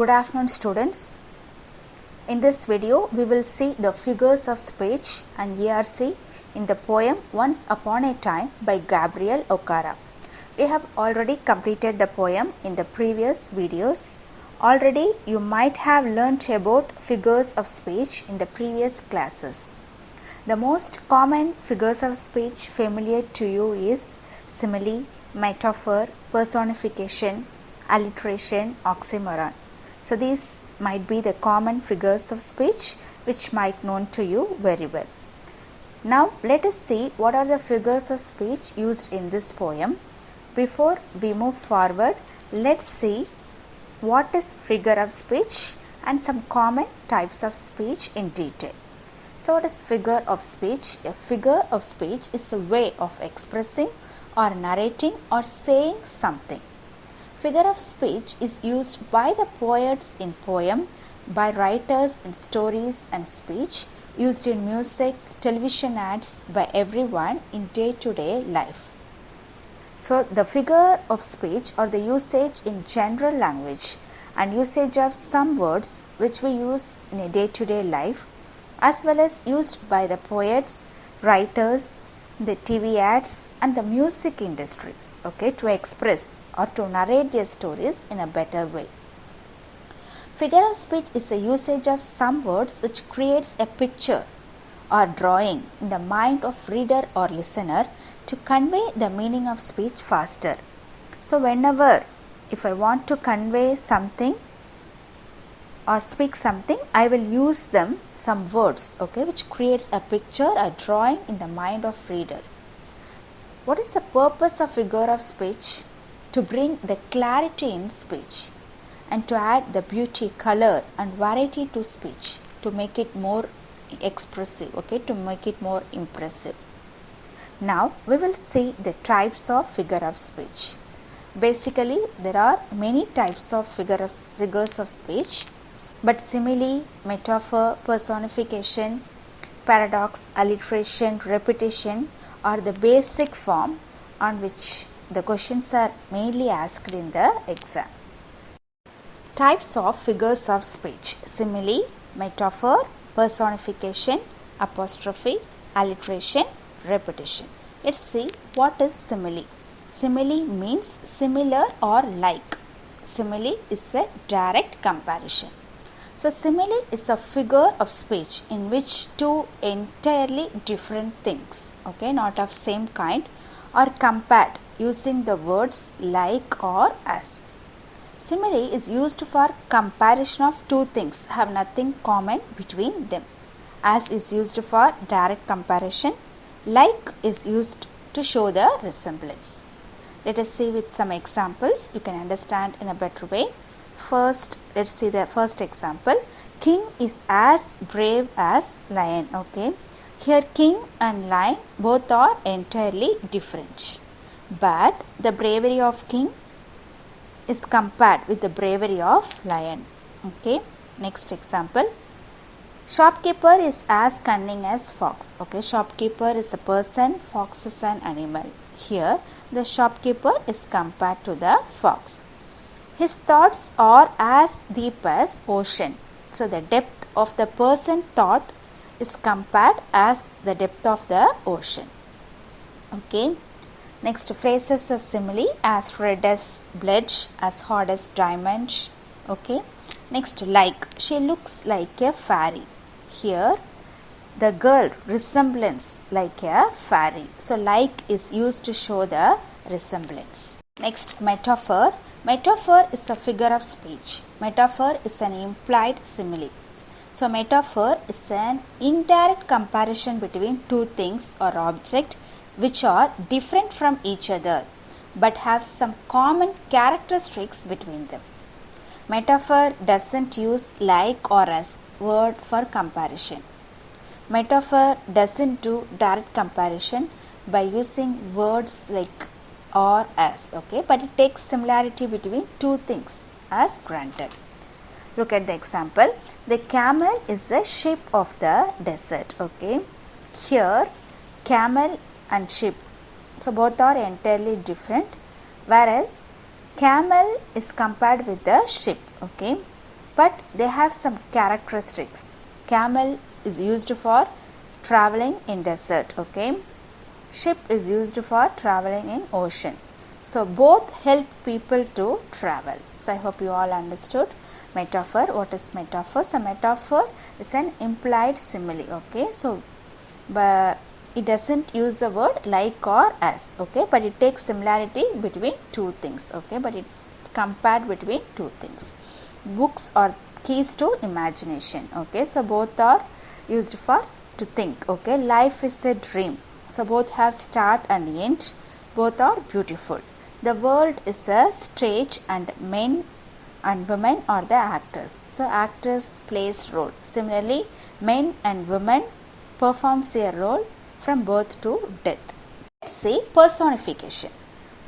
Good afternoon, students. In this video, we will see the figures of speech and ERC in the poem Once Upon a Time by Gabriel Okara. We have already completed the poem in the previous videos. Already, you might have learnt about figures of speech in the previous classes. The most common figures of speech familiar to you is simile, metaphor, personification, alliteration, oxymoron. So these might be the common figures of speech which might known to you very well. Now let us see what are the figures of speech used in this poem. Before we move forward, let's see what is figure of speech and some common types of speech in detail. So what is figure of speech? A figure of speech is a way of expressing or narrating or saying something. Figure of speech is used by the poets in poem, by writers in stories and speech, used in music, television ads, by everyone in day-to-day life. So the figure of speech or the usage in general language and usage of some words which we use in a day-to-day life, as well as used by the poets, writers, the TV ads and the music industries, to express or to narrate their stories in a better way. Figure of speech is a usage of some words which creates a picture or drawing in the mind of reader or listener to convey the meaning of speech faster. So whenever if I want to convey something or speak something, I will use some words, which creates a picture, a drawing in the mind of reader. What is the purpose of figure of speech? To bring the clarity in speech and to add the beauty, color and variety to speech, to make it more expressive, to make it more impressive. Now we will see the types of figure of speech. Basically, there are many types of figures of speech, but simile, metaphor, personification, paradox, alliteration, repetition are the basic form on which the questions are mainly asked in the exam. Types of figures of speech: simile, metaphor, personification, apostrophe, alliteration, repetition. Let's see what is simile. Simile means similar or like. Simile is a direct comparison. So simile is a figure of speech in which two entirely different things, not of same kind, are compared using the words like or as. Simile is used for comparison of two things have nothing common between them. As is used for direct comparison. Like is used to show the resemblance. Let us see with some examples. You can understand in a better way. First, let's see the first example. King is as brave as lion. Here king and lion both are entirely different. But the bravery of king is compared with the bravery of lion. Next example. Shopkeeper is as cunning as fox. Shopkeeper is a person, fox is an animal. Here the shopkeeper is compared to the fox. His thoughts are as deep as ocean. So the depth of the person thought is compared as the depth of the ocean. Next, phrases of simile: as red as blood, as hard as diamond. Next, like, she looks like a fairy. Here the girl resemblance like a fairy. So like is used to show the resemblance. Next, metaphor. Metaphor is a figure of speech. Metaphor is an implied simile. So metaphor is an indirect comparison between two things or objects which are different from each other but have some common characteristics between them. Metaphor doesn't use like or as word for comparison. Metaphor doesn't do direct comparison by using words like or as, but it takes similarity between two things as granted. Look at the example. The camel is the sheep of the desert. Here camel and sheep, so both are entirely different, whereas camel is compared with the ship. but they have some characteristics. Camel is used for traveling in desert, okay. Ship is used for traveling in ocean. So both help people to travel. So I hope you all understood metaphor. What is metaphor? So metaphor is an implied simile, okay. So but it doesn't use the word like or as, okay, but it takes similarity between two things, okay, but it's compared between two things. Books are keys to imagination, okay. So both are used for to think, okay. Life is a dream. So both have start and end. Both are beautiful. The world is a stage and men and women are the actors. So actors plays role. Similarly, men and women performs their role from birth to death. Let's say personification.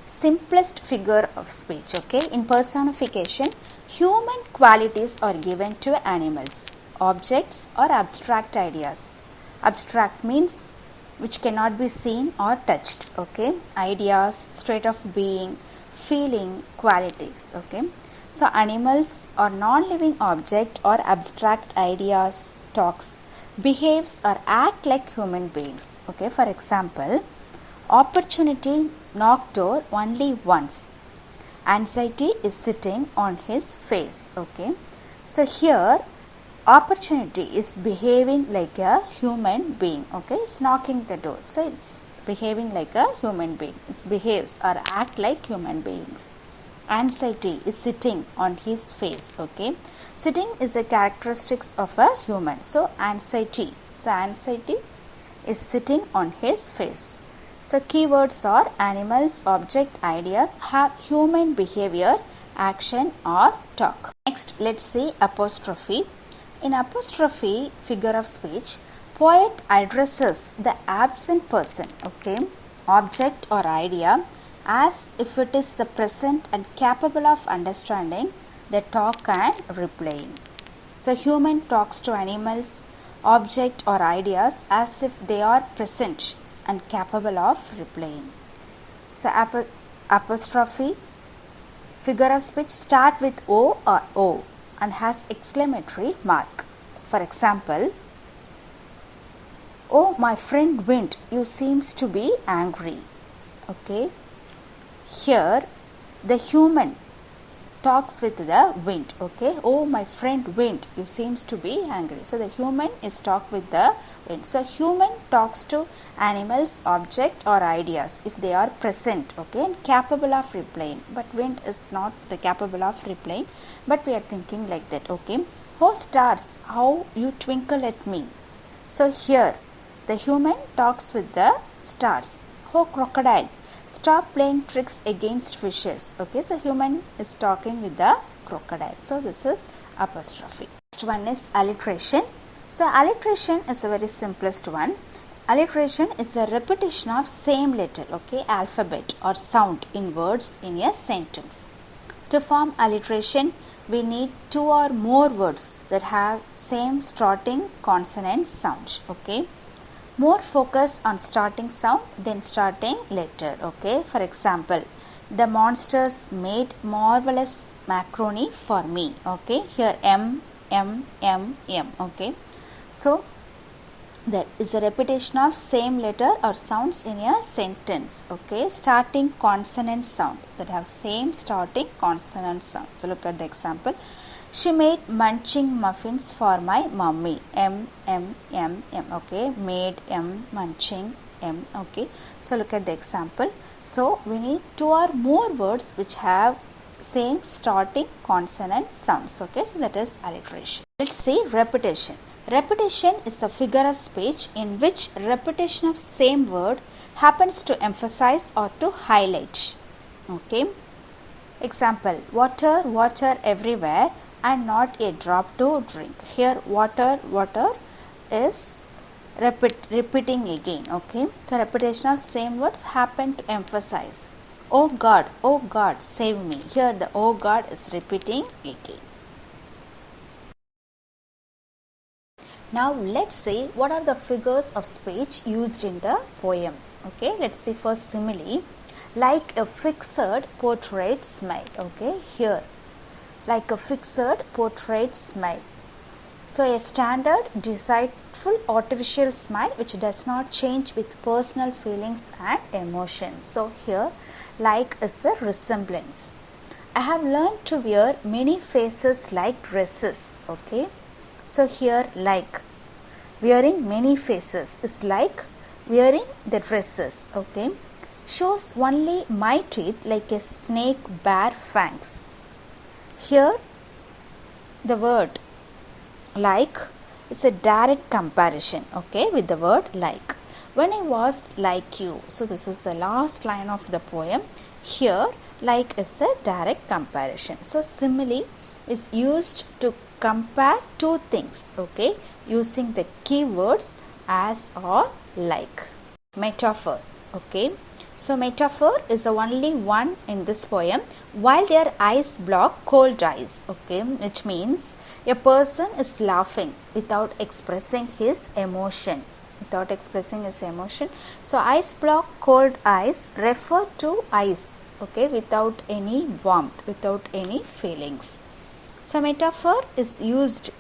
Simplest figure of speech, okay. In personification, human qualities are given to animals, objects or abstract ideas. Abstract means which cannot be seen or touched, okay. Ideas, state of being, feeling, qualities, okay. So animals or non-living object or abstract ideas, talks, behaves or act like human beings, okay. For example, opportunity knocked door only once. Anxiety is sitting on his face, okay. So here opportunity is behaving like a human being, okay. It's knocking the door, so it's behaving like a human being. It behaves or act like human beings. Anxiety is sitting on his face, okay. Sitting is a characteristics of a human. So anxiety is sitting on his face. So keywords are animals, object, ideas have human behavior, action or talk. Next, let's see apostrophe. In apostrophe figure of speech, poet addresses the absent person, okay, object or idea as if it is the present and capable of understanding the talk and replying. So human talks to animals, object or ideas as if they are present and capable of replying. So apostrophe figure of speech start with O or O and has exclamatory mark. For example, oh my friend wind, you seems to be angry, okay. Here the human talks with the wind, okay. Oh my friend wind, you seems to be angry. So the human is talk with the wind. So human talks to animals, object or ideas if they are present, okay, and capable of replying. But wind is not the capable of replying, but we are thinking like that, okay. Oh stars, how you twinkle at me. So here the human talks with the stars. Oh crocodile, stop playing tricks against fishes, okay. So human is talking with the crocodile. So this is apostrophe. Next one is alliteration. So alliteration is a very simplest one. Alliteration is a repetition of same letter, okay, alphabet or sound in words in a sentence. To form alliteration, we need two or more words that have same starting consonant sound, okay. More focus on starting sound than starting letter, okay. For example, the monsters made marvelous macaroni for me, okay. Here M, okay. So there is a repetition of same letter or sounds in a sentence, okay. Starting consonant sound that have same starting consonant sound. So look at the example. She made munching muffins for my mummy. M, okay. Made M, munching M, okay. So look at the example. So we need two or more words which have same starting consonant sounds, okay. So that is alliteration. Let's see repetition. Repetition is a figure of speech in which repetition of same word happens to emphasize or to highlight, okay. Example, water, water everywhere and not a drop to drink. Here water is repeating again, okay. So repetition of same words happen to emphasize. Oh God, save me. Here the oh God is repeating again. Now let's see what are the figures of speech used in the poem, okay. Let's see first simile. Like a fixed portrait smile, okay. Here like a fixed portrait smile. So a standard, deceitful, artificial smile which does not change with personal feelings and emotions. So here like is a resemblance. I have learned to wear many faces like dresses. Okay. So here like wearing many faces is like wearing the dresses. Okay. Shows only my teeth like a snake bare fangs. Here the word like is a direct comparison, okay, with the word like. When I was like you, so this is the last line of the poem. Here like is a direct comparison. So simile is used to compare two things, okay, using the keywords as or like. Metaphor, okay. So metaphor is the only one in this poem. While their eyes block cold eyes, okay, which means a person is laughing without expressing his emotion. So eyes block cold eyes refer to eyes, okay, without any warmth, without any feelings. So metaphor is used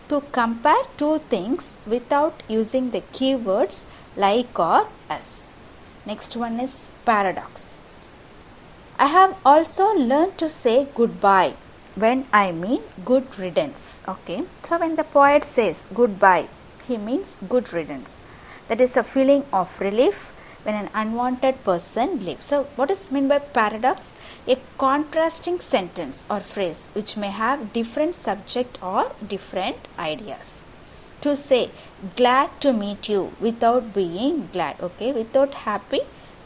to compare two things without using the keywords like or as. Next one is paradox. I have also learned to say goodbye when I mean good riddance. Okay. So when the poet says goodbye, he means good riddance. That is a feeling of relief when an unwanted person leaves. So what is meant by paradox? A contrasting sentence or phrase which may have different subject or different ideas. To say glad to meet you without being glad, okay, without happy,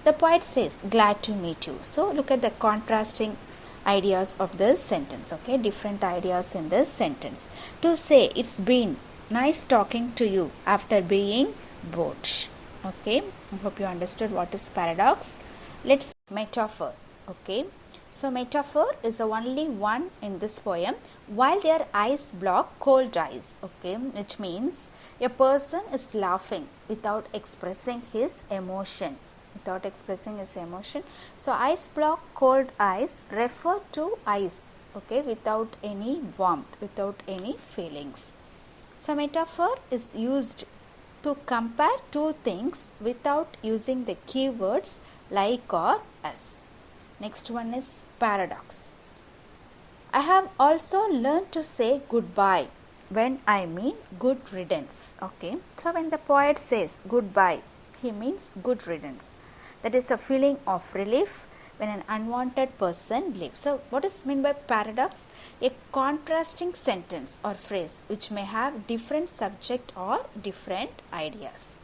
the poet says glad to meet you. So look at the contrasting ideas of this sentence, okay, different ideas in this sentence. To say it's been nice talking to you after being bored, okay. I hope you understood what is paradox. Let's metaphor, okay. So metaphor is the only one in this poem. While their eyes block cold eyes, okay, which means a person is laughing without expressing his emotion. So eyes block cold eyes refer to eyes, okay, without any warmth, without any feelings. So metaphor is used to compare two things without using the keywords like or as. Next one is paradox. I have also learned to say goodbye when I mean good riddance. Okay. So when the poet says goodbye, he means good riddance. That is a feeling of relief when an unwanted person leaves. So what is meant by paradox? A contrasting sentence or phrase which may have different subject or different ideas.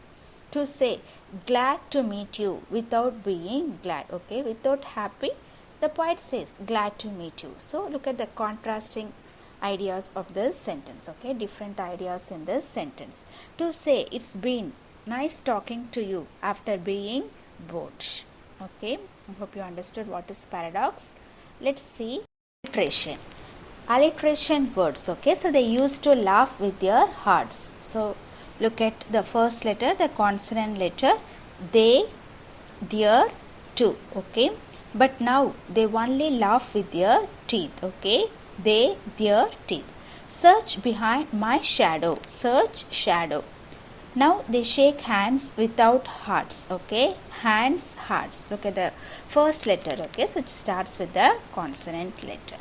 To say glad to meet you without being glad, okay, without happy, the poet says glad to meet you. So look at the contrasting ideas of this sentence, okay, different ideas in this sentence. To say it's been nice talking to you after being bored, okay. I hope you understood what is paradox. Let's see alliteration. Alliteration words, okay, so they used to laugh with their hearts. So look at the first letter, the consonant letter, they, their, to, okay. But now they only laugh with their teeth, okay. They, their teeth. Search behind my shadow, search shadow. Now they shake hands without hearts, okay. Hands, hearts. Look at the first letter, okay. So it starts with the consonant letter.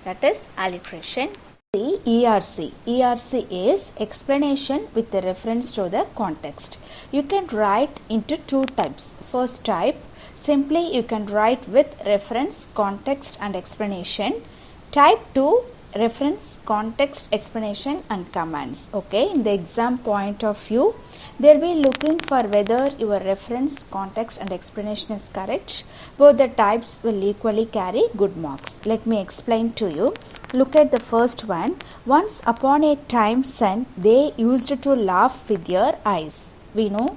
That is alliteration. ERC. ERC is explanation with the reference to the context. You can write into two types. First type, simply you can write with reference, context and explanation. Type 2, reference, context, explanation and commands. Okay, in the exam point of view, they will be looking for whether your reference, context and explanation is correct. Both the types will equally carry good marks. Let me explain to you. Look at the first one. Once upon a time, son, they used to laugh with their eyes. We know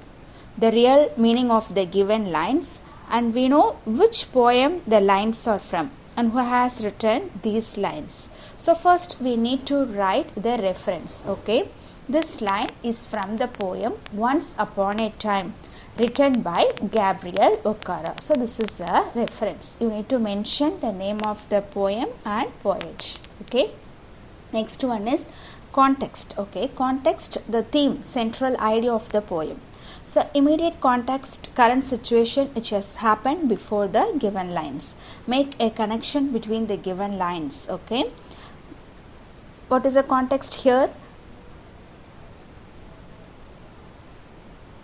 the real meaning of the given lines and we know which poem the lines are from and who has written these lines. So first we need to write the reference, okay. This line is from the poem Once Upon a Time. written by Gabriel Okara. So this is a reference. You need to mention the name of the poem and poet. Okay. Next one is context. Okay, context, the theme, central idea of the poem. So immediate context, current situation which has happened before the given lines. Make a connection between the given lines. Okay. What is the context here?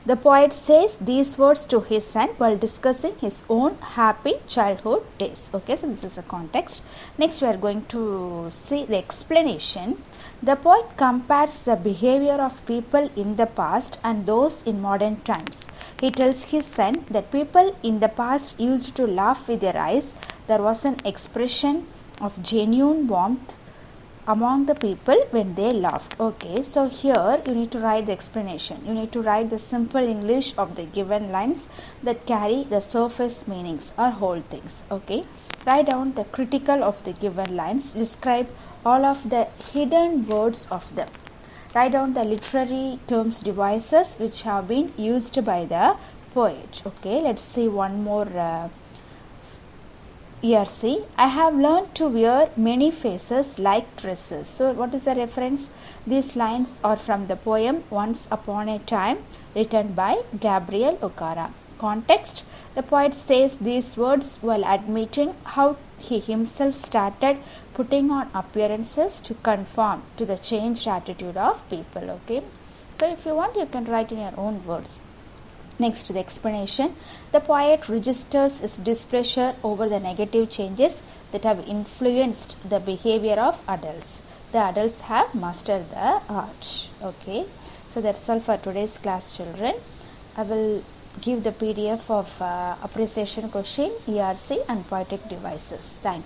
The poet says these words to his son while discussing his own happy childhood days. Okay, so this is a context. Next, we are going to see the explanation. The poet compares the behavior of people in the past and those in modern times. He tells his son that people in the past used to laugh with their eyes. There was an expression of genuine warmth among the people when they laughed. Okay, so here you need to write the explanation. You need to write the simple English of the given lines that carry the surface meanings or whole things. Okay, write down the critical of the given lines. Describe all of the hidden words of them. Write down the literary terms devices which have been used by the poet. Okay, let's see one more here. See, I have learned to wear many faces like dresses. So what is the reference? These lines are from the poem Once Upon a Time, written by Gabriel Okara. Context, the poet says these words while admitting how he himself started putting on appearances to conform to the changed attitude of people. Okay, so if you want, you can write in your own words. Next, the explanation. The poet registers his displeasure over the negative changes that have influenced the behavior of adults. The adults have mastered the art. Okay, so that's all for today's class, children. I will give the PDF of appreciation question, ERC and poetic devices. Thank you.